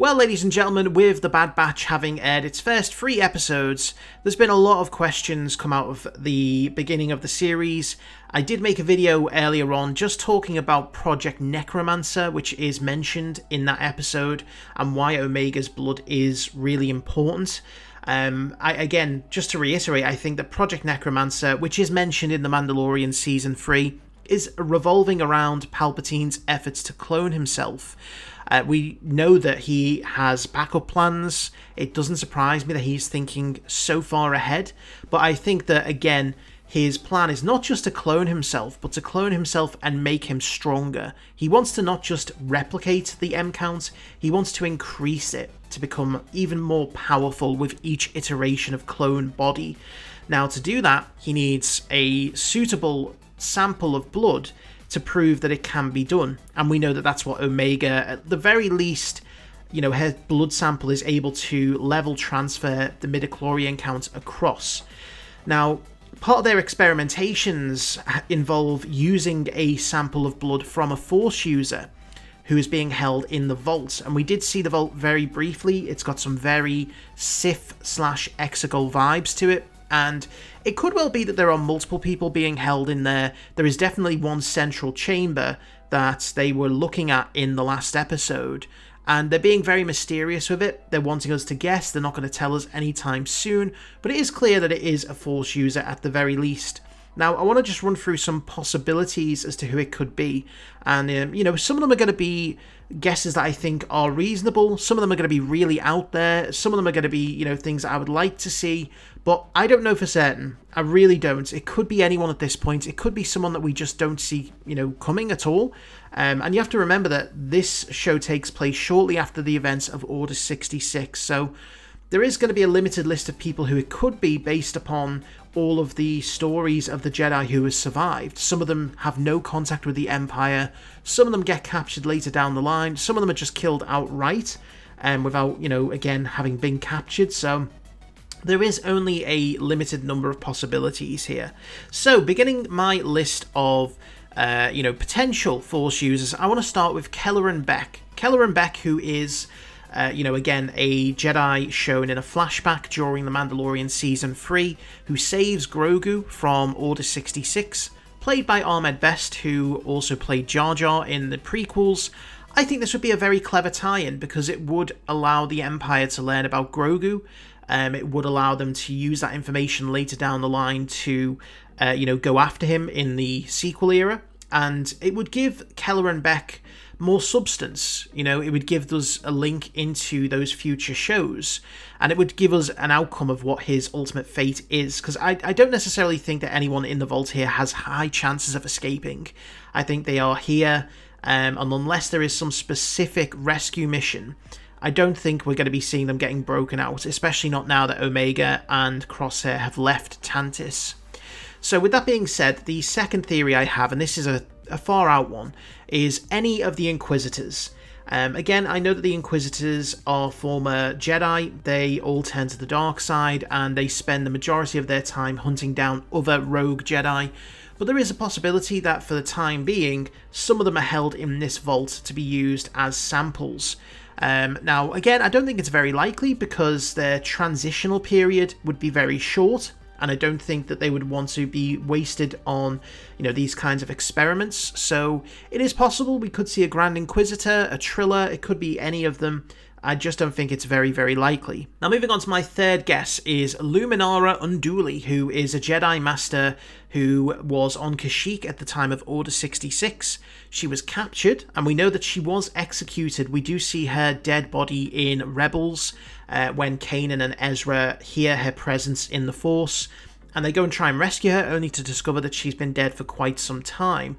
Well, ladies and gentlemen, with The Bad Batch having aired its first 3 episodes, there's been a lot of questions come out of the beginning of the series. I did make a video earlier on just talking about Project Necromancer, which is mentioned in that episode, and why Omega's blood is really important. Again, just to reiterate, I think that Project Necromancer, which is mentioned in The Mandalorian Season 3, is revolving around Palpatine's efforts to clone himself. We know that he has backup plans. It doesn't surprise me that he's thinking so far ahead, but I think that, again, his plan is not just to clone himself, but to clone himself and make him stronger. He wants to not just replicate the M count, he wants to increase it to become even more powerful with each iteration of clone body. Now, to do that, he needs a suitable sample of blood to prove that it can be done, and we know that that's what Omega, at the very least, you know, her blood sample is able to level transfer the midichlorian count across. Now, part of their experimentations involve using a sample of blood from a Force user who is being held in the vault, and we did see the vault very briefly. It's got some very Sith/Exegol vibes to it, and it could well be that there are multiple people being held in there. There is definitely one central chamber that they were looking at in the last episode, and they're being very mysterious with it. They're wanting us to guess. They're not going to tell us anytime soon, but it is clear that it is a Force user at the very least. Now, I want to just run through some possibilities as to who it could be, and you know, some of them are going to be guesses that I think are reasonable. Some of them are going to be really out there. Some of them are going to be, you know, things that I would like to see, but I don't know for certain. I really don't. It could be anyone at this point. It could be someone that we just don't see, you know, coming at all. And you have to remember that this show takes place shortly after the events of Order 66, so there is going to be a limited list of people who it could be based upon all of the stories of the Jedi who have survived. Some of them have no contact with the Empire. Some of them get captured later down the line. Some of them are just killed outright, without, you know, again, having been captured. So there is only a limited number of possibilities here. So beginning my list of you know, potential Force users, I want to start with Kelleran Beck. Kelleran Beck, who is you know, again, a Jedi shown in a flashback during The Mandalorian Season 3, who saves Grogu from Order 66, played by Ahmed Best, who also played Jar Jar in the prequels. I think this would be a very clever tie-in, because it would allow the Empire to learn about Grogu. It would allow them to use that information later down the line to, you know, go after him in the sequel era, and it would give Kelleran Beck more substance. You know, it would give us a link into those future shows, and it would give us an outcome of what his ultimate fate is, because I don't necessarily think that anyone in the vault here has high chances of escaping. I think they are here, and unless there is some specific rescue mission, I don't think we're going to be seeing them getting broken out, especially not now that Omega and Crosshair have left Tantiss. So with that being said, the second theory I have, and this is a far out one, is any of the Inquisitors. Again, I know that the Inquisitors are former Jedi. They all turn to the dark side, and they spend the majority of their time hunting down other rogue Jedi. But there is a possibility that for the time being, some of them are held in this vault to be used as samples. Now, again, I don't think it's very likely, because their transitional period would be very short, and I don't think that they would want to be wasted on, you know, these kinds of experiments. So it is possible we could see a Grand Inquisitor, a Triller, it could be any of them. I just don't think it's very, very likely. Now, moving on to my third guess is Luminara Unduli, who is a Jedi Master who was on Kashyyyk at the time of Order 66. She was captured, and we know that she was executed. We do see her dead body in Rebels, when Kanan and Ezra hear her presence in the Force, and they go and try and rescue her, only to discover that she's been dead for quite some time.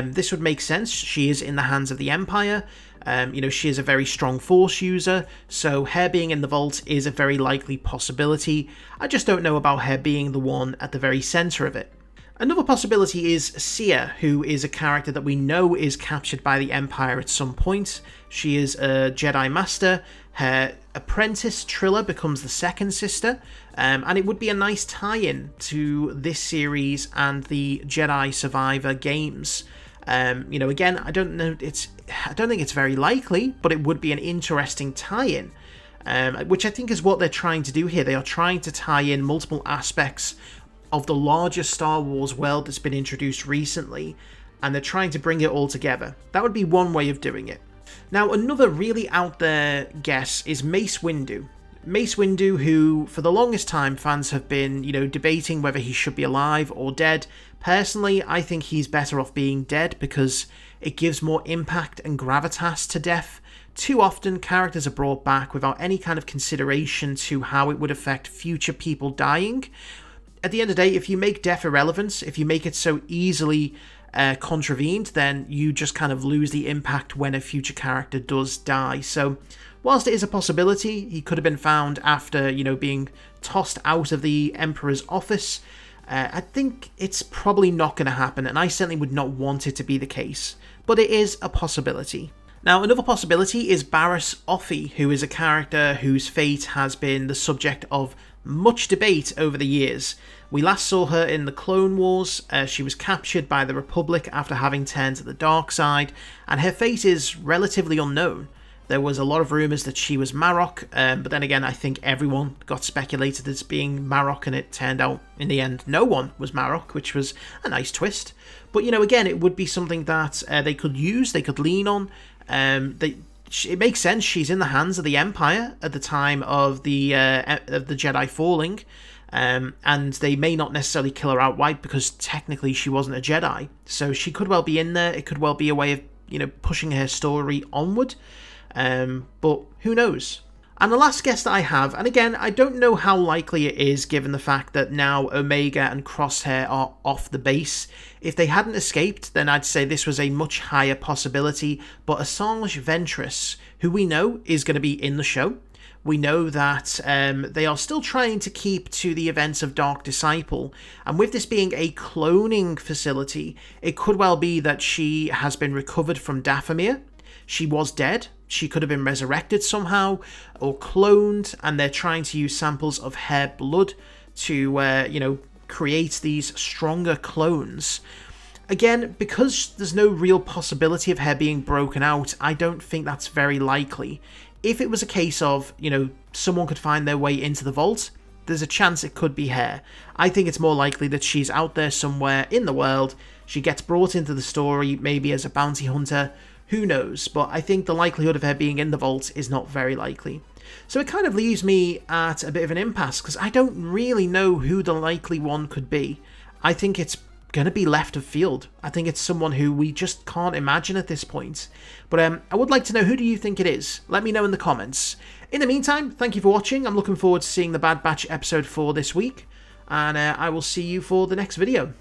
This would make sense. She is in the hands of the Empire. You know, she is a very strong Force user, so her being in the vault is a very likely possibility. I just don't know about her being the one at the very centre of it. Another possibility is Sia, who is a character that we know is captured by the Empire at some point. She is a Jedi Master. Her apprentice Trilla becomes the second sister, and it would be a nice tie-in to this series and the Jedi Survivor games. You know, again, I don't think it's very likely, but it would be an interesting tie-in, which I think is what they're trying to do here. They are trying to tie in multiple aspects of the larger Star Wars world that's been introduced recently, and they're trying to bring it all together. That would be one way of doing it. Now, another really out there guess is Mace Windu. Mace Windu, who for the longest time fans have been, you know, debating whether he should be alive or dead. Personally, I think he's better off being dead because it gives more impact and gravitas to death. Too often, characters are brought back without any kind of consideration to how it would affect future people dying. At the end of the day, if you make death irrelevant, if you make it so easily contravened, then you just kind of lose the impact when a future character does die. So, whilst it is a possibility, he could have been found after, you know, being tossed out of the Emperor's office, I think it's probably not going to happen, and I certainly would not want it to be the case. But it is a possibility. Now, another possibility is Barriss Offee, who is a character whose fate has been the subject of much debate over the years. We last saw her in the Clone Wars. She was captured by the Republic after having turned to the dark side, and her fate is relatively unknown. There was a lot of rumours that she was Marok, but then again, I think everyone got speculated as being Marok, and it turned out, in the end, no one was Marok, which was a nice twist. But, you know, again, it would be something that they could use, they could lean on. It makes sense. She's in the hands of the Empire at the time of the Jedi falling, and they may not necessarily kill her outright because technically she wasn't a Jedi. So she could well be in there. It could well be a way of, you know, pushing her story onward. But who knows? And the last guess that I have, and again, I don't know how likely it is given the fact that now Omega and Crosshair are off the base. If they hadn't escaped, then I'd say this was a much higher possibility, but Asajj Ventress, who we know is going to be in the show, we know that they are still trying to keep to the events of Dark Disciple, and with this being a cloning facility, it could well be that she has been recovered from Dathomir. She was dead. She could have been resurrected somehow or cloned, and they're trying to use samples of her blood to, you know, create these stronger clones. Again, because there's no real possibility of her being broken out, I don't think that's very likely. If it was a case of, you know, someone could find their way into the vault, there's a chance it could be her. I think it's more likely that she's out there somewhere in the world. She gets brought into the story, maybe as a bounty hunter. Who knows? But I think the likelihood of her being in the vault is not very likely. So it kind of leaves me at a bit of an impasse, because I don't really know who the likely one could be. I think it's going to be left of field. I think it's someone who we just can't imagine at this point. But I would like to know, who do you think it is? Let me know in the comments. In the meantime, thank you for watching. I'm looking forward to seeing the Bad Batch episode 4 this week. And I will see you for the next video.